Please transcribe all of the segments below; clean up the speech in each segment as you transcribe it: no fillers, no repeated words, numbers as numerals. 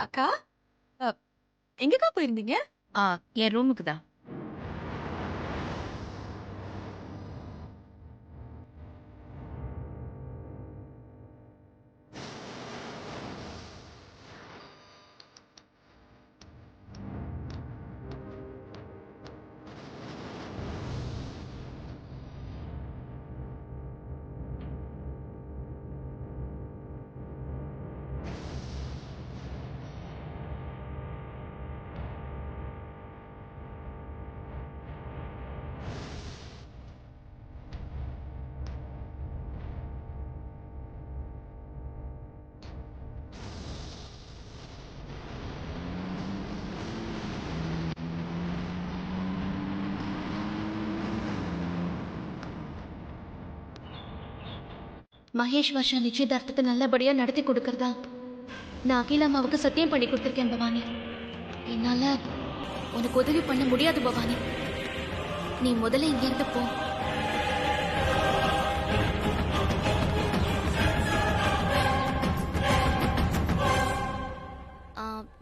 அக்கா, அ எங்கக்கா போயிருந்தீங்க? ஆ என் ரூமுக்கு தான். மகேஷ் வருஷா நிச்சயதார்த்தத்தை நல்லபடியா நடத்தி கொடுக்கறதா நான் அகிலா அம்மாவுக்கு சத்தியம் பண்ணி கொடுத்துருக்கேன் பவானி. என்னால உனக்கு உதவி பண்ண முடியாது பவானி. நீ முதல்ல இங்கிருந்து போ.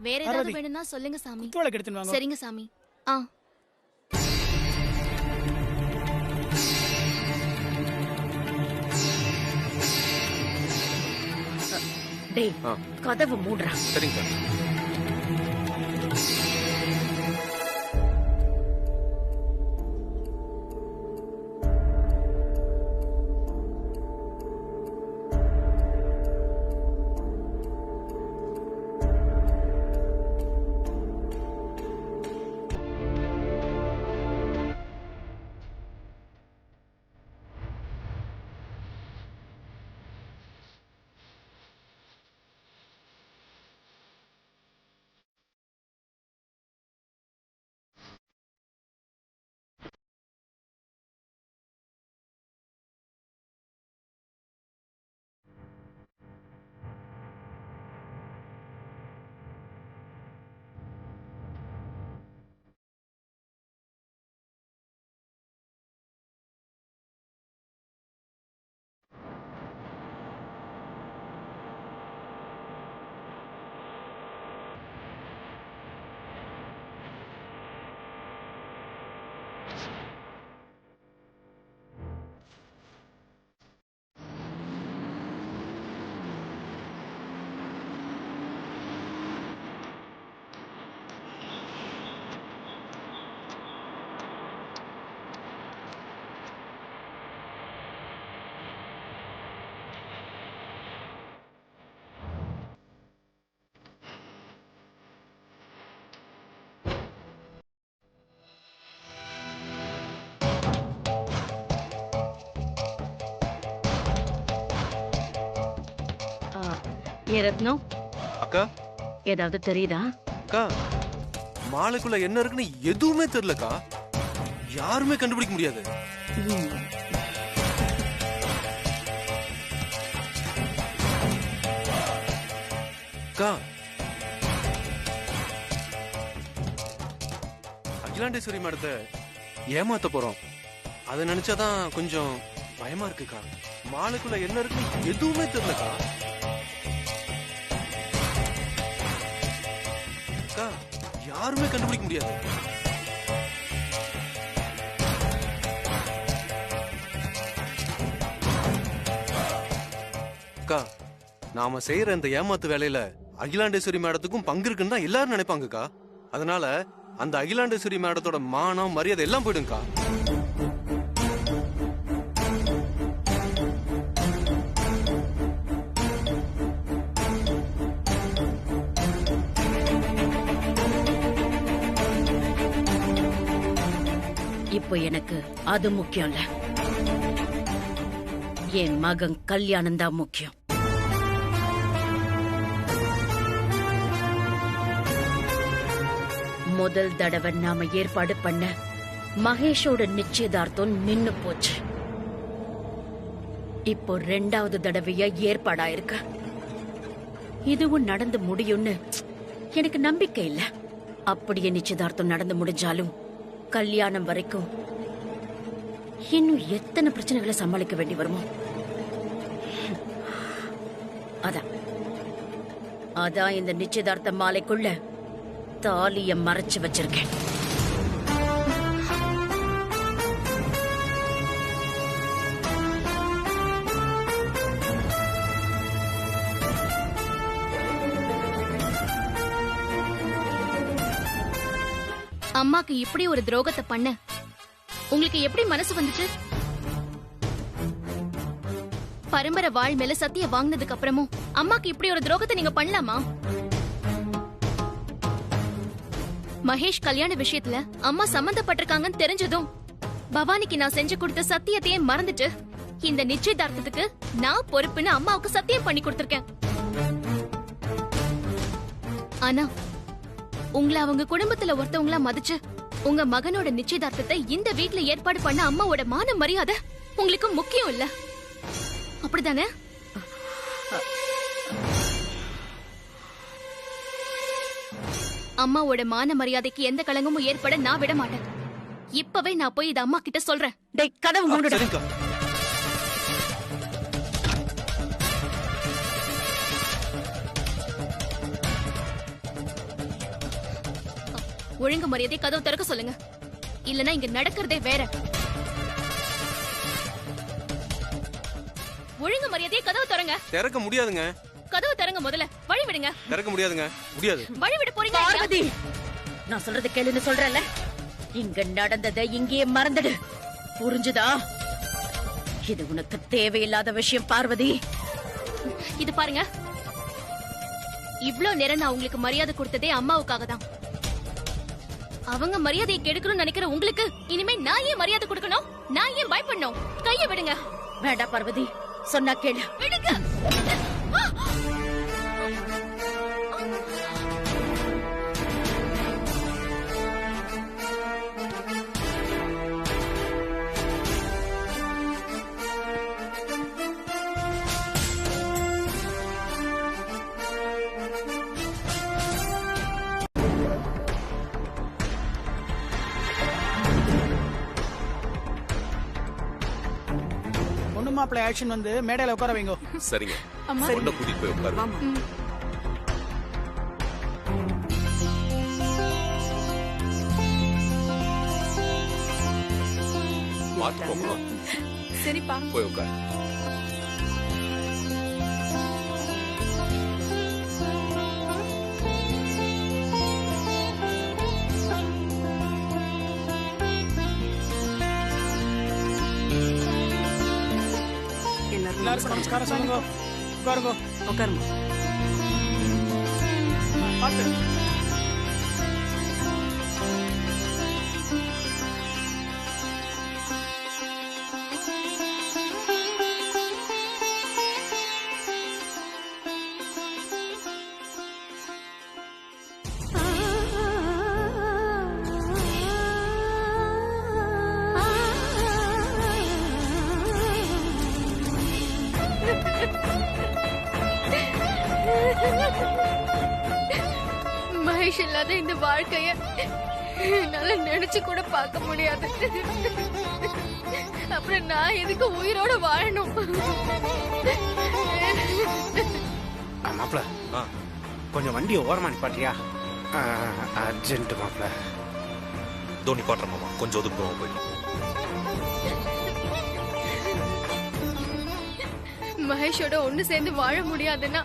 வேற ஏதாவது பார்வதி, வேணும்னா சொல்லுங்க சாமி. குத்துவிளக்கு எடுத்துன்னு வாங்க. சரிங்க சாமி. ஆ டேய், ஆ. கதவு மூடுறா. சரிங்க சார். ஆ, ஏ ரத்னம், அக்கா, ஏதாவது தெரியுதா? அக்கா, மாலைக்குள்ள என்ன இருக்குன்னு எதுவுமே தெரியலக்கா. யாருமே கண்டுபிடிக்க முடியாது. ம், அக்கா, அகிலாண்டேஸ்வரி மேடத்தை ஏமாத்த போறோம். அதை நினைச்சாதான் கொஞ்சம் பயமா இருக்குக்கா. மாலைக்குள்ள என்ன இருக்குன்னு எதுவுமே தெரியலக்கா. அக்கா, யாருமே கண்டுபிடிக்க முடியாது. அக்கா, நாம செய்யற இந்த ஏமாத்து வேலையில அகிலாண்டேஸ்வரி மேடத்துக்கும் பங்கு இருக்குன்னு தான் எல்லாரும் நினைப்பாங்கக்கா. அதனால அந்த அகிலாண்டேஸ்வரி மேடத்தோட மானம் மரியாதை எல்லாம் போயிடுங்கக்கா. இப்போ எனக்கு அது முக்கியம் இல்ல. என் மகன் கல்யாணம் தான் முக்கியம். முதல் தடவை நாம ஏற்பாடு பண்ண மகேஷோட நிச்சயதார்த்தம் நின்னு போச்சு. இப்போ ரெண்டாவது தடவையா ஏற்பாடாயிருக்கு. இதுவும் நடந்து முடியும்னு எனக்கு நம்பிக்கை இல்ல. அப்படியே நிச்சயதார்த்தம் நடந்து முடிஞ்சாலும் கல்யாணம் வரைக்கும் இன்னும் எத்தனை பிரச்சனைகளை சமாளிக்க வேண்டி வருமோ. அதான் அதான் இந்த நிச்சயதார்த்த மாலைக்குள்ள தாலிய மறைச்சு வச்சிருக்கேன். அம்மாக்கு இப்படி ஒரு துரோகத்தை பண்ண உங்களுக்கு எப்படி மனசு வந்துச்சு? பரம்பரை வாழ் மேல சத்திய வாங்கினதுக்கு அப்புறமும் அம்மாக்கு இப்படி ஒரு துரோகத்தை நீங்க பண்ணலாமா? மகேஷ் கல்யாண விஷயத்துல அம்மா சம்பந்தப்பட்டிருக்காங்கன்னு தெரிஞ்சதும் பவானிக்கு நான் செஞ்சு கொடுத்த சத்தியத்தையே மறந்துட்டு இந்த நிச்சயதார்த்தத்துக்கு நான் பொறுப்புன்னு அம்மாவுக்கு சத்தியம் பண்ணி கொடுத்திருக்கேன். ஆனா உங்களை அவங்க குடும்பத்துல ஒருத்தவங்களா மதிச்சு உங்க மகனோட நிச்சயதார்த்தத்தை இந்த வீட்ல ஏற்பாடு பண்ண அம்மாவோட மான மரியாதை உங்களுக்கு முக்கியம் இல்ல, அப்படிதானே? அம்மாவோட மான மரியாதைக்கு எந்த களங்கமும் ஏற்பட நான் விட மாட்டேன். இப்பவே நான் போய் இத அம்மா கிட்ட சொல்றேன். டேய், கதவு மூடுடா. சரிங்கக்கா. ஒழுங்கு மரியாதை கதவு திறக்க சொல்லுங்க, இல்லனா இங்க நடக்கிறதே வேற. ஒழுங்கு மரியாதையை கதவு திறங்க. திறக்க முடியாதுங்க. கதவு திறங்க, முதல்ல வழி விடுங்க. திறக்க முடியாதுங்க. முடியாது. வழி விட போறீங்க? பார்வதி, நான் சொல்றது கேளுன்னு சொல்றேன்ல. இங்க நடந்ததை இங்கேயே மறந்துடு, புரிஞ்சுதா? இது உனக்கு தேவையில்லாத விஷயம் பார்வதி. இது பாருங்க, இவ்ளோ நேரம் நான் உங்களுக்கு மரியாதை கொடுத்ததே அம்மாவுக்காக தான். அவங்க மரியாதையை கெடுக்கணும்னு நினைக்கிற உங்களுக்கு இனிமே நான் ஏன் மரியாதை கொடுக்கணும்? நான் ஏன் பயப்படணும்? கைய விடுங்க. வேண்டாம் பார்வதி, சொன்னா கேளு. விடுங்க. மாப்பிள்ளை ஆக்ஷன் வந்து மேடையில உட்கார வைங்க. சரிங்க. பொண்ணை கூட்டிட்டு போய் உட்காருங்க. பார்த்து போங்க. சரிப்பா. போய் உட்காரு. எல்லாருக்கும் நமஸ்காரம் சொல்லுங்க. உட்காருங்க. உட்காருமா. பார்த்து. மகேஷ் இல்லாத இந்த வாழ்க்கைய என்னால நினைச்சு கூட பார்க்க முடியாது. அப்புறம் நான் எதுக்கு உயிரோட வாழணும்? மாப்பிள, கொஞ்சம் வண்டியை ஓரமா நிப்பாட்டியா? அர்ஜென்ட் மாப்பிள. தோனி பாட்டுற மாமா, கொஞ்சம் ஒதுக்குறோம் போய். மகேஷோட ஒண்ணு சேர்ந்து வாழ முடியாதுன்னா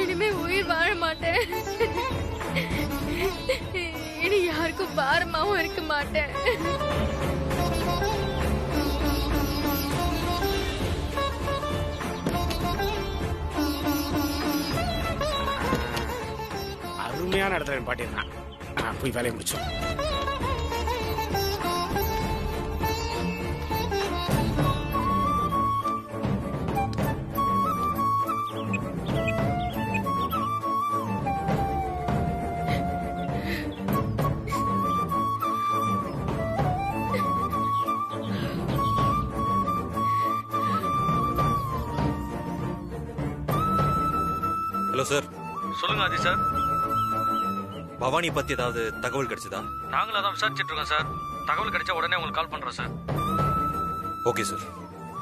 இனிமே உயிர் வாழ மாட்டேன். இனி யாருக்கும் பாரமாவும் இருக்க மாட்டேன். அருமையான இடத்துல பாட்டிருக்கான். போய் வேலையை முடிச்சோம். Hello sir. சொல்லுங்க ஆதி சார். பவானி பத்தி ஏதாவது தகவல் கிடைச்சதா? நாங்களும் அதான் விசாரிச்சுட்டு இருக்கோம் சார். தகவல் கிடைச்சா உடனே உங்களுக்கு கால் பண்றோம் சார். ஓகே சார்,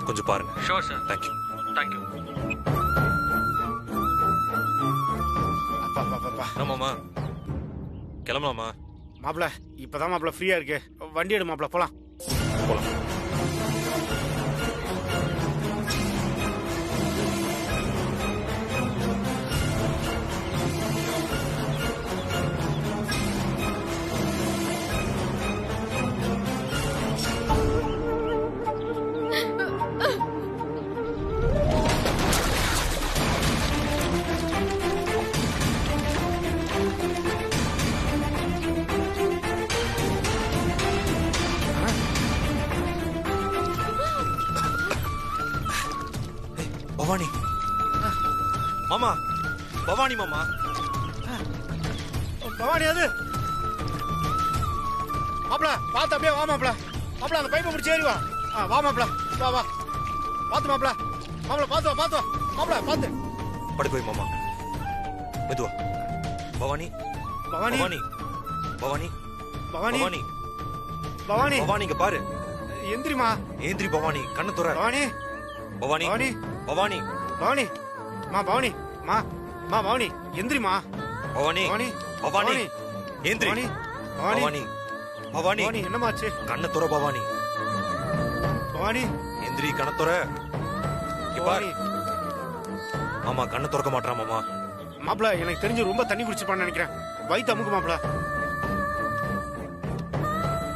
கொஞ்சம் பாருங்க. Sure sir. தேங்க்யூ. தேங்க்யூ. அப்பா மாமா கிளம்பலாமா? மாப்பிள இப்பதான் மாப்பிள ஃப்ரீயா இருக்கு. வண்டி எடு மாப்பிள, போலாம். போலாம். பவானி மாமா, பவானி மாமா. பவானி அது மாப்பிள பார்த்து அப்படியே வா மாப்பிள. மாப்பிள அந்த பைப்பை முடிச்சு ஏறி வா. வா மாப்பிள, வா வா. பார்த்து மாப்பிள, மாப்பிள பார்த்து வா, பார்த்து வா மாப்பிள, பார்த்து. படு போய் மாமா, மெதுவா. பவானி பவானி பவானி பவானி பவானி பவானி பவானி பவானி இங்க பாரு. எந்திரிமா. ஏந்திரி பவானி, கண்ணு துற. பவானி பவானி பவானி பவானி பவானி மா பவானி மா மா பவானி எந்திரிமா. பவானி பவானி பவானி ஏந்திரி. பவானி பவானி பவானி பவானி பவானி என்னமாச்சு? கண்ணு துற பவானி. பவானி எந்திரி, கண்ணு துற. இங்க பாரு. பவானி மாமா கண்ணு துறக்க மாட்டான் மாமா. மாப்பிள எனக்கு தெரிஞ்சு ரொம்ப தண்ணி குடிச்சிருப்பான்னு நினைக்கிறேன். வயித்து அமுக்கு மாப்பிள.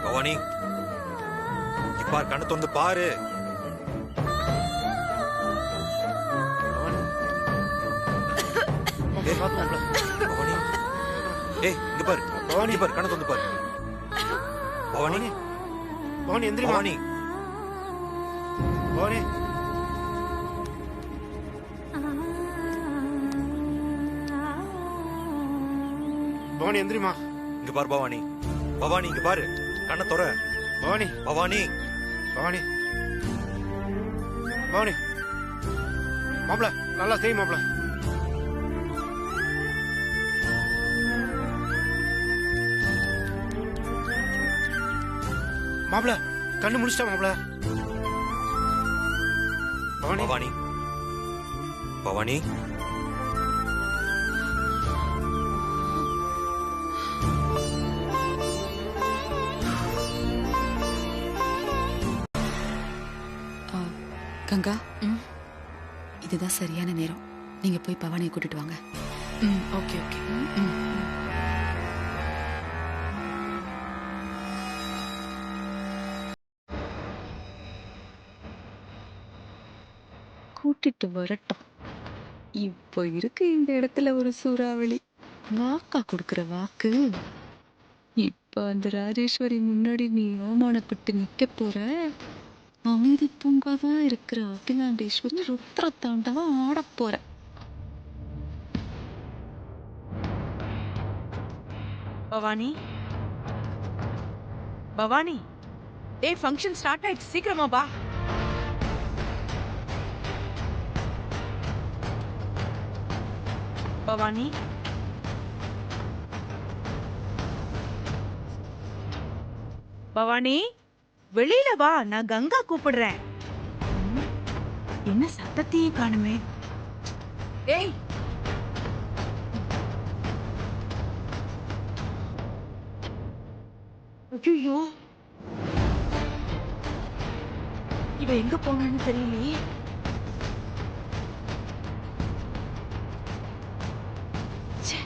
பவானி இங்க பாரு, கண்ணு திறந்து பாரு. பவானி பார்த்து மாப்பிள. பவானி ஏய் இங்க பாரு. பவானி இங்க பாரு, கண்ணு திறந்து பாரு. பவானி பவானி எந்திரிமா. பவானி பவானி பவானி எந்திரிமா. இங்க பாரு பவானி. பவானி இங்க பாரு, கண்ணை துற. பவானி பவானி பவானி பவானி மாப்பிள நல்லா செய் மாப்பிள. மாப்பிள கண்ணு முடிச்சிட்டா மாப்பிள. பவானி பவானி பவானி கங்கா, இதுதான் சரியான நேரம். நீங்க போய் பவானியை கூட்டிட்டு வாங்க. Okay okay. கூட்டிட்டு வரட்டும். இப்போ இருக்கு இந்த இடத்துல ஒரு சூறாவளி. வாக்கா கொடுக்குற வாக்கு. இப்ப அந்த ராஜேஸ்வரி முன்னாடி நீ அவமானப்பட்டு நிக்க போற. அமைதி பூங்காவா இருக்கிற அகிலாண்டேஸ்வரி ருத்ர தாண்டவா ஆட போற. பவானி பவானி, டேய் ஃபங்க்ஷன் ஸ்டார்ட் ஆயிடுச்சு, சீக்கிரமா வா. பவானி பவானி வெளியில வா, நான் கங்கா கூப்பிடுறேன். என்ன சத்தத்தையே காணுமே. டேய் ஐயோ, இவ எங்க போனான்னு தெரியலையே. ச்சே.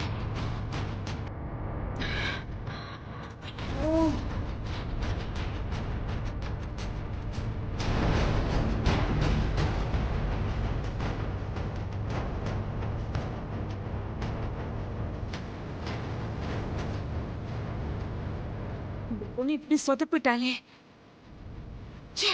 ஓ இந்த பொண்ணு இப்படி சொதப்பிட்டாலே. ச்சே.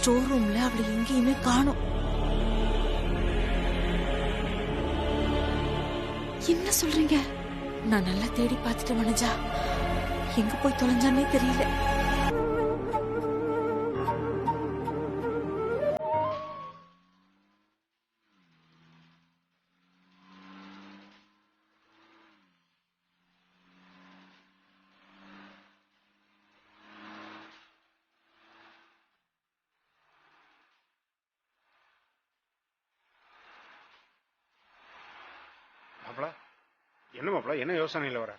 ஸ்டோர் ரூம்ல அவளை எங்கேயுமே காணோம். என்ன சொல்றீங்க? நான் நல்லா தேடி பார்த்துட்டு வனஜா, எங்க போய் தொலைஞ்சானே தெரியல. மாப்பிள என்ன மாப்பிள, என்ன யோசனையில் வர?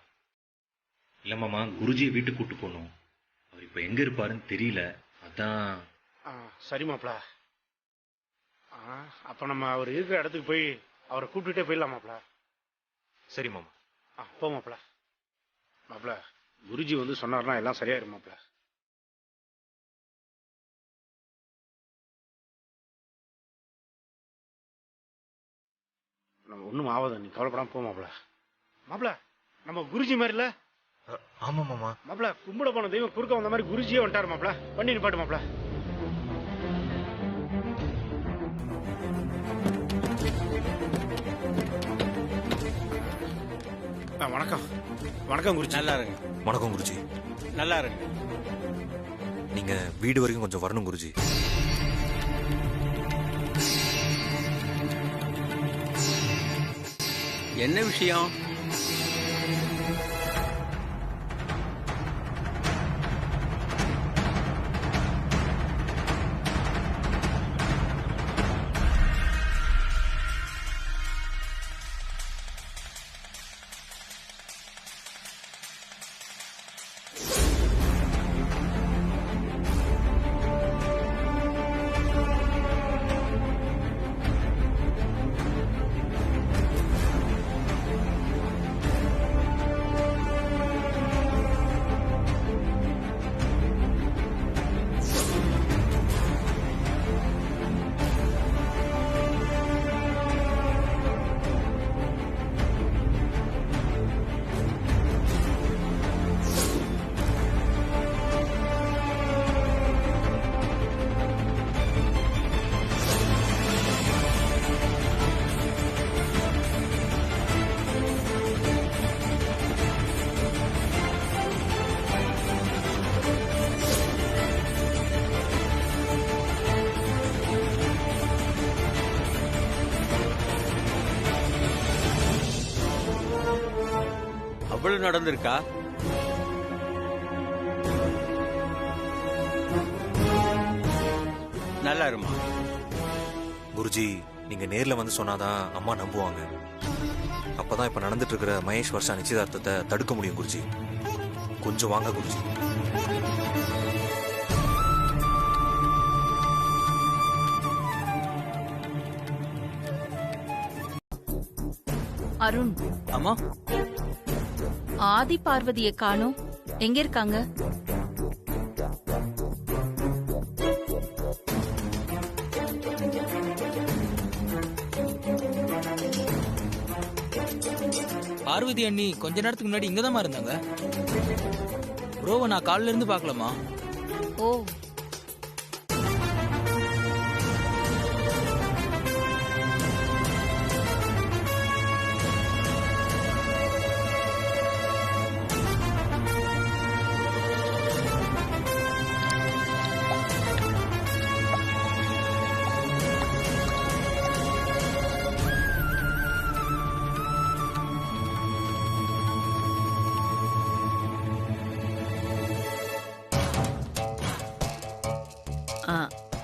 இல்ல மாமா, குருஜியை வீட்டுக்கு கூட்டு போகணும். அவர் இப்ப எங்க இருப்பாருன்னு தெரியல, அதான். சரி மாப்பிள. அப்ப நம்ம அவர் இருக்கிற இடத்துக்கு போய் அவரை கூப்பிட்டுட்டே போயிடலாம் மாப்பிள. சரி மாமா. போ மாப்பிள. மாப்பிள, குருஜி வந்து சொன்னார்னா எல்லாம் சரியாயிரும் மாப்பிள. நம்ம ஒன்றும் ஆகாது, நீ கவலைப்படாம போ மாப்பிள. மாப்பிள, நம்ம குருஜி மாதிரி இல்ல? ஆமா மாமா. மாப்பிள, கும்பிட போன தெய்வம் குறுக்க வந்த மாதிரி குருஜியே வந்துட்டாரு மாப்பிள. பண்ணி நிப்பாட்டு மாப்பிள. வணக்கம். வணக்கம் குருஜி. நல்லா இருங்க. வணக்கம் குருஜி. நல்லா இருங்க. நீங்க வீடு வரைக்கும் கொஞ்சம் வரணும் குருஜி. என்ன விஷயம்? அவ்வளவு நடந்திருக்கா? நல்லா இருமா. குருஜி, நீங்க நேர்ல வந்து சொன்னாதான் அம்மா நம்புவாங்க. அப்பதான் இப்ப நடந்துட்டு இருக்கிற மகேஷ் வர்ஷா நிச்சயதார்த்தத்தை தடுக்க முடியும் குருஜி. கொஞ்சம் வாங்க குருஜி. அருண், அம்மா, ஆதி பார்வதியை காணோம். எங்க இருக்காங்க? பார்வதி அண்ணி கொஞ்ச நேரத்துக்கு முன்னாடி இங்கதான் இருந்தாங்க. ப்ரோவை நான் காலையில இருந்து பார்க்கலாமா? ஓ,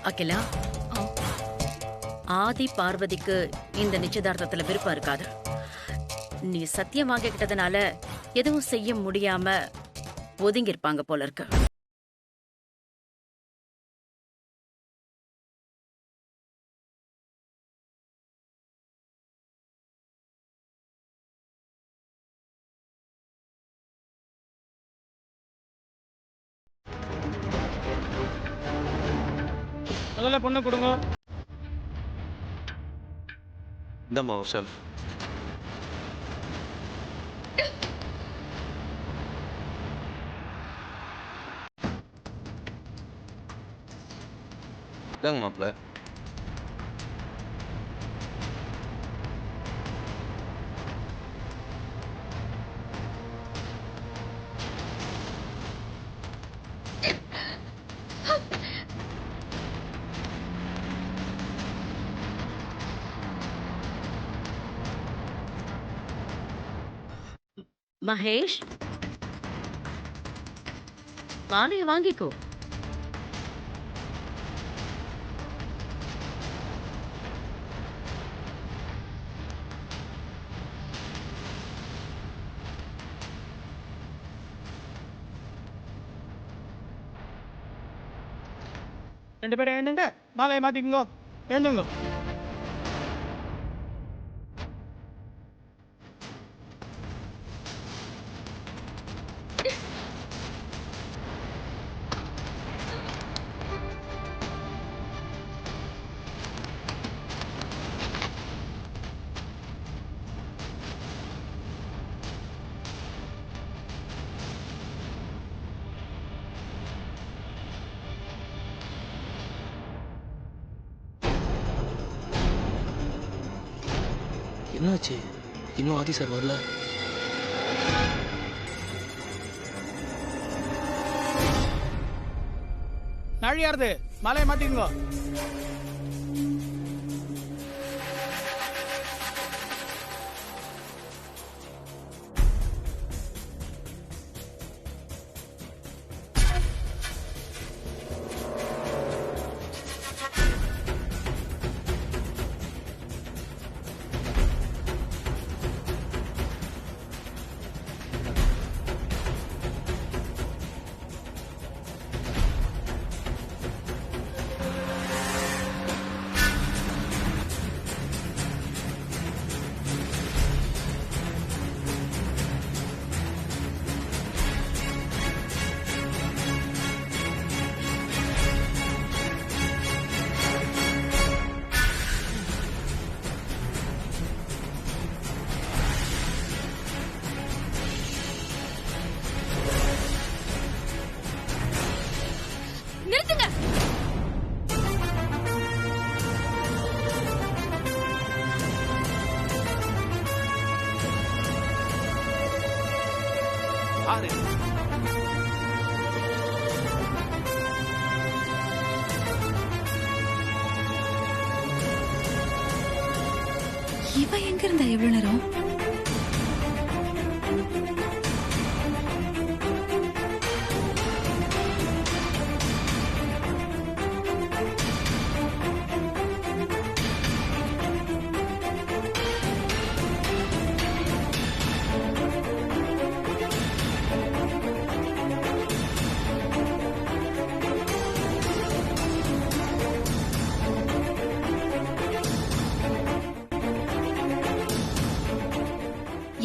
அகிலா, ஆதி பார்வதிக்கு இந்த நிச்சயதார்த்தத்துல விருப்பம் இருக்காது. நீ சத்தியம் வாங்கிக்கிட்டதுனால எதுவும் செய்ய முடியாம ஒதுங்கி இருப்பாங்க போல இருக்கு. முதல்ல பொண்ணு கொடுங்க. இந்தம்மா செல்ஃப். இதாங்க மாப்பிள்ள. மகேஷ், மாலையை வாங்கிக்கோ. ரெண்டு பேரும் எழுந்துங்க, மாலையை மாத்திக்கோங்க. எழுந்துங்க. என்னாச்சு? இன்னும் ஆதி சார் வரல. நாழியாருது, மாலையை மாத்திக்கோங்க. நிறுத்துங்க. யாரு? இவ எங்க இருந்தா எவ்வளவு நேரம்?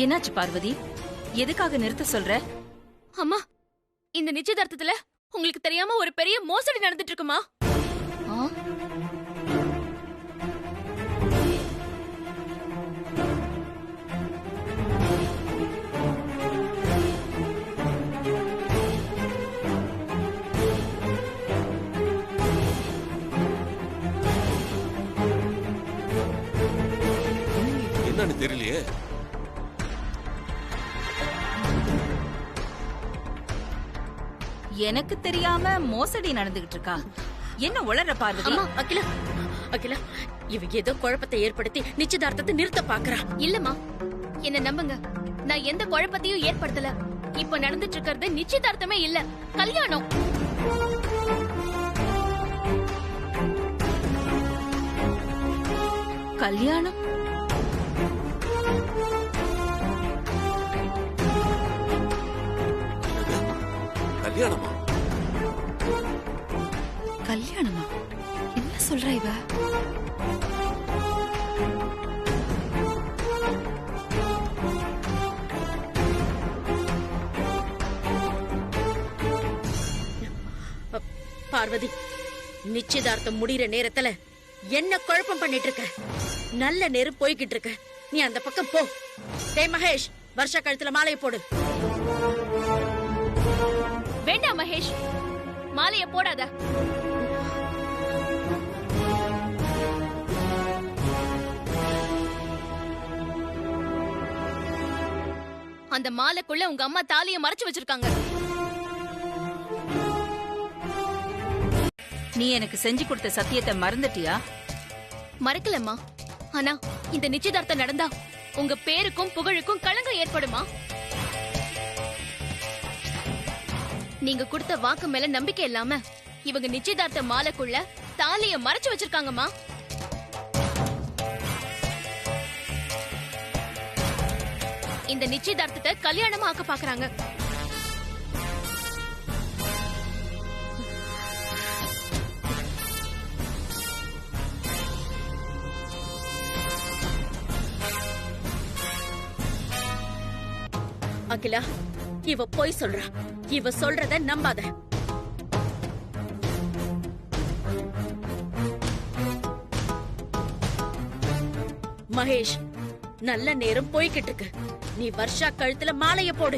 என்னாச்சு பார்வதி? எதுக்காக நிறுத்த சொல்ற? அம்மா, இந்த நிச்சயதார்த்தத்துல உங்களுக்கு தெரியாம ஒரு பெரிய மோசடி நடந்துட்டு இருக்குமா? என்னன்னு தெரியலையே. எனக்கு தெரியாம மோசடி நடந்துகிட்டு இருக்கா? என்ன உளற பார்வதி? அம்மா, அகிலா, அகிலா, இவ ஏதோ குழப்பத்தை ஏற்படுத்தி நிச்சயதார்த்தத்தை நிறுத்த பாக்குறா. இல்லம்மா, என்ன நம்புங்க, நான் எந்த குழப்பத்தையும் ஏற்படுத்தல. இப்ப நடந்துட்டு இருக்கிறது நிச்சயதார்த்தமே இல்ல, கல்யாணம். கல்யாணம்? கல்யாணமா? கல்யாணமா? என்ன சொல்ற இவ? பார்வதி, நிச்சயதார்த்தம் முடிகிற நேரத்துல என்ன குழப்பம் பண்ணிட்டு இருக்க? நல்ல நேரம் போய்கிட்டு இருக்க, நீ அந்த பக்கம் போ. டேய் மகேஷ், வருஷா கழுத்துல மாலையை போடு. வேண்டாம் மகேஷ், மாலைய போடாத. அந்த மாலைக்குள்ள உங்க அம்மா தாலிய மறைச்சு வச்சிருக்காங்க. நீ எனக்கு செஞ்சு கொடுத்த சத்தியத்தை மறந்துட்டியா? மறக்கலம்மா. ஆனா இந்த நிச்சயதார்த்தம் நடந்தா உங்க பேருக்கும் புகழுக்கும் களங்கம் ஏற்படுமா? நீங்க கொடுத்த வாக்கு மேல நம்பிக்கை இல்லாம இவங்க நிச்சயதார்த்த மாலைக்குள்ள தாலிய மறைச்சு வச்சிருக்காங்கம்மா. இந்த நிச்சயதார்த்தத்தை கல்யாணமா ஆக்க பாக்குறாங்க. அகிலா, இவ பொய் சொல்றா. இவ சொல்றத நம்பாத. மகேஷ், நல்ல நேரம் போய்கிட்டு இருக்கு. நீ வர்ஷா கழுத்துல மாலைய போடு.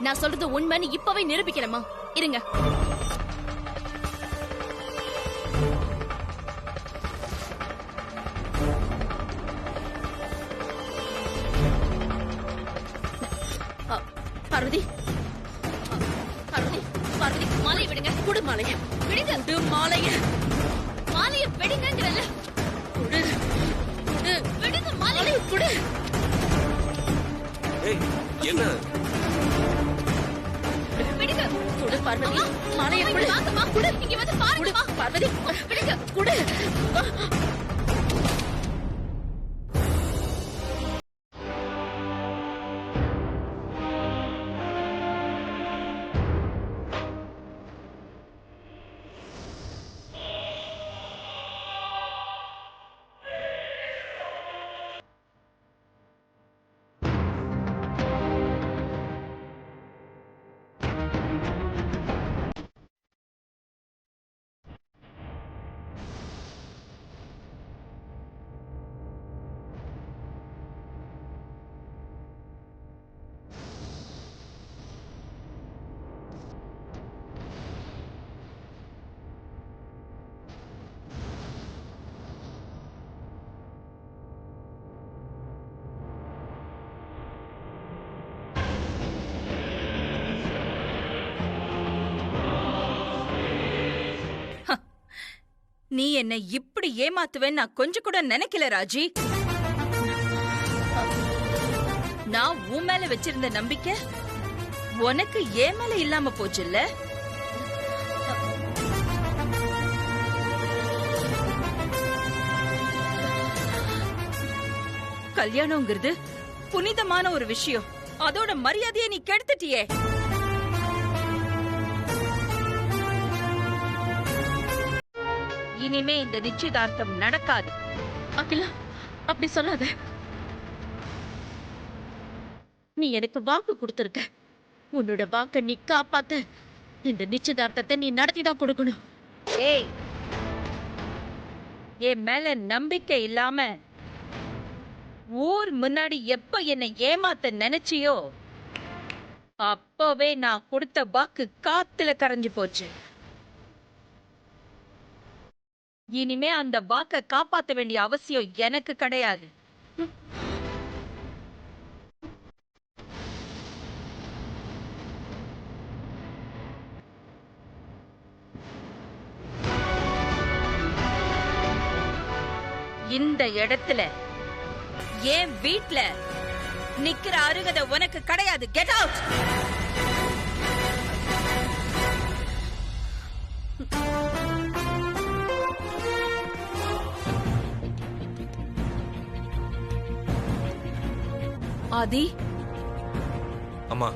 நான் சொல்றது உண்மைன்னு இப்பவே நிரூபிக்கணுமா? இருங்க. பார்வதி, பார்வதி, பார்வதி, மாலையை விடுங்க. குடு மாலைய. விடுங்க. குடு மாலைய. மாலையை விடுங்கங்கறல்ல. குடு, குடு, விடுங்க மாலையை. குடு. ஏய், என்ன? விடுங்க. குடு பார்வதி, மாலைய குடு. வாங்கம்மா, குடு. இங்க வந்து பாருங்கம்மா. பார்வதி, விடுங்க. குடு. நீ என்ன இப்படி ஏமாத்துவேன்னு நான் கொஞ்சம் கூட நினைக்கல ராஜி. நான் உன் மேல வச்சிருந்த நம்பிக்கை உனக்கு ஏன் மேல இல்லாம போச்சுல்ல? கல்யாணம்ங்கிறது புனிதமான ஒரு விஷயம். அதோட மரியாதையை நீ கெடுத்துட்டியே. இனிமே இந்த நிச்சயதார்த்தம் நடக்காது. அகிலா, அப்படி சொல்லாத. நீ எனக்கு வாக்கு கொடுத்திருக்க. உன்னோட வாக்க நீ காப்பாத்த இந்த நிச்சயதார்த்தத்தை நீ நடத்திதான் கொடுக்கணும். ஏய், என் மேல நம்பிக்கை இல்லாம ஊர் முன்னாடி எப்ப என்னை ஏமாத்த நினைச்சியோ அப்பவே நான் கொடுத்த வாக்கு காத்துல கரைஞ்சு போச்சு. இனிமே அந்த வாக்க காப்பாத்த வேண்டிய அவசியம் எனக்கு கிடையாது. இந்த இடத்துல என் வீட்ல நிக்கிற அருகதை உனக்கு கிடையாது. Get out. ஆதி, அம்மா,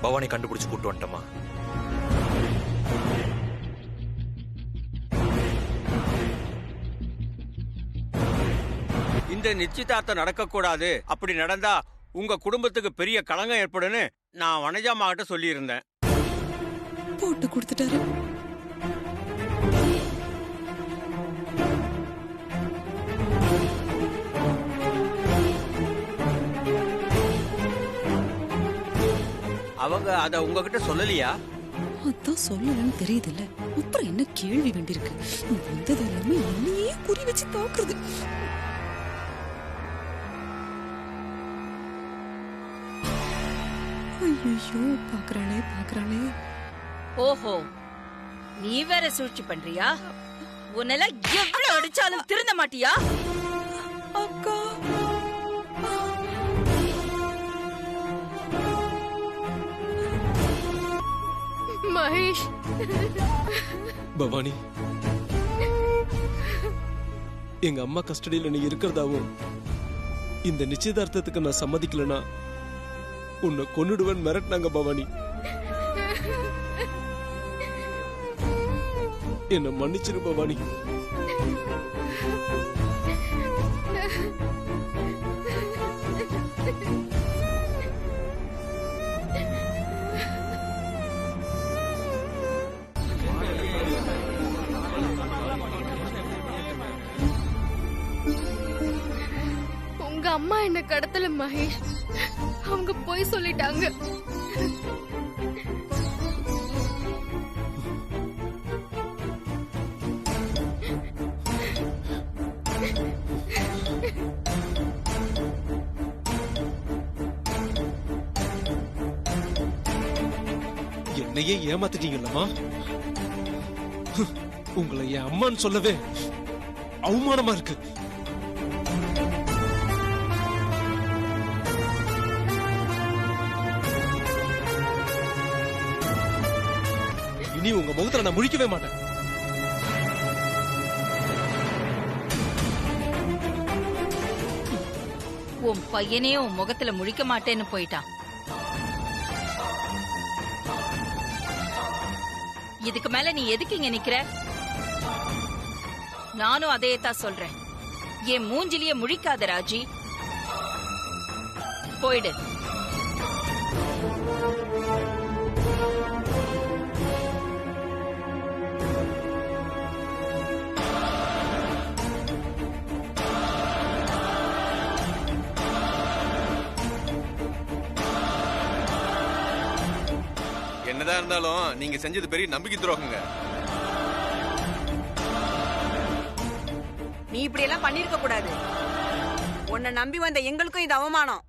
பவானி கண்டுபிடிச்சு கூட்டு வந்துட்டம்மா. இந்த நிச்சயதார்த்தம் நடக்கக்கூடாது. அப்படி நடந்தா உங்க குடும்பத்துக்கு பெரிய களங்கம் ஏற்படும்னு நான் வனஜாமா கிட்ட சொல்லியிருந்தேன். போட்டு கொடுத்துட்டாரு. அவங்க அத உங்ககிட்ட சொல்லலையா? அதான் சொல்லலன்னு தெரியுதுல்ல, அப்புறம் என்ன கேள்வி வேண்டியிருக்கு? வந்தது எல்லாமே என்னையே குறி வச்சு தாக்குறது. ஐயோ, பாக்குறாளே. ஓஹோ, நீ வேற சூழ்ச்சி பண்றியா? உன்னெல்லாம் எவ்வளவு அடிச்சாலும் திருந்த மாட்டியா? அக்கா, மகேஷ், பவானி, எங்க அம்மா கஸ்டடியில நீ இருக்கிறதாவும் இந்த நிச்சயதார்த்தத்துக்கு நான் சம்மதிக்கலனா உன்னை கொன்னுடுவேன் மிரட்டினாங்க பவானி. என்ன மன்னிச்சிரு பவானி. உங்க அம்மா என்ன கடத்தல மகேஷ், அவங்க போய் சொல்லிட்டாங்க. என்னையே ஏமாத்திட்டீங்கல்லம்மா. உங்களை என் அம்மான்னு சொல்லவே அவமானமா இருக்கு. இனி உங்க முகத்துல நான் முழிக்கவே மாட்டேன். உன் பையனே உன் முகத்துல முழிக்க மாட்டேன்னு போயிட்டான். இதுக்கு மேல நீ எதுக்கு இங்க நிக்கிற? நானும் அதையே தான் சொல்றேன். என் மூஞ்சிலேயே முழிக்காத ராஜி, போயிடு. என்னதான் இருந்தாலும் நீங்க செஞ்சது பெரிய நம்பிக்கை துரோகங்க. நீ இப்படி எல்லாம் பண்ணிருக்க கூடாது. உன்னை நம்பி வந்த எங்களுக்கும் இது அவமானம்.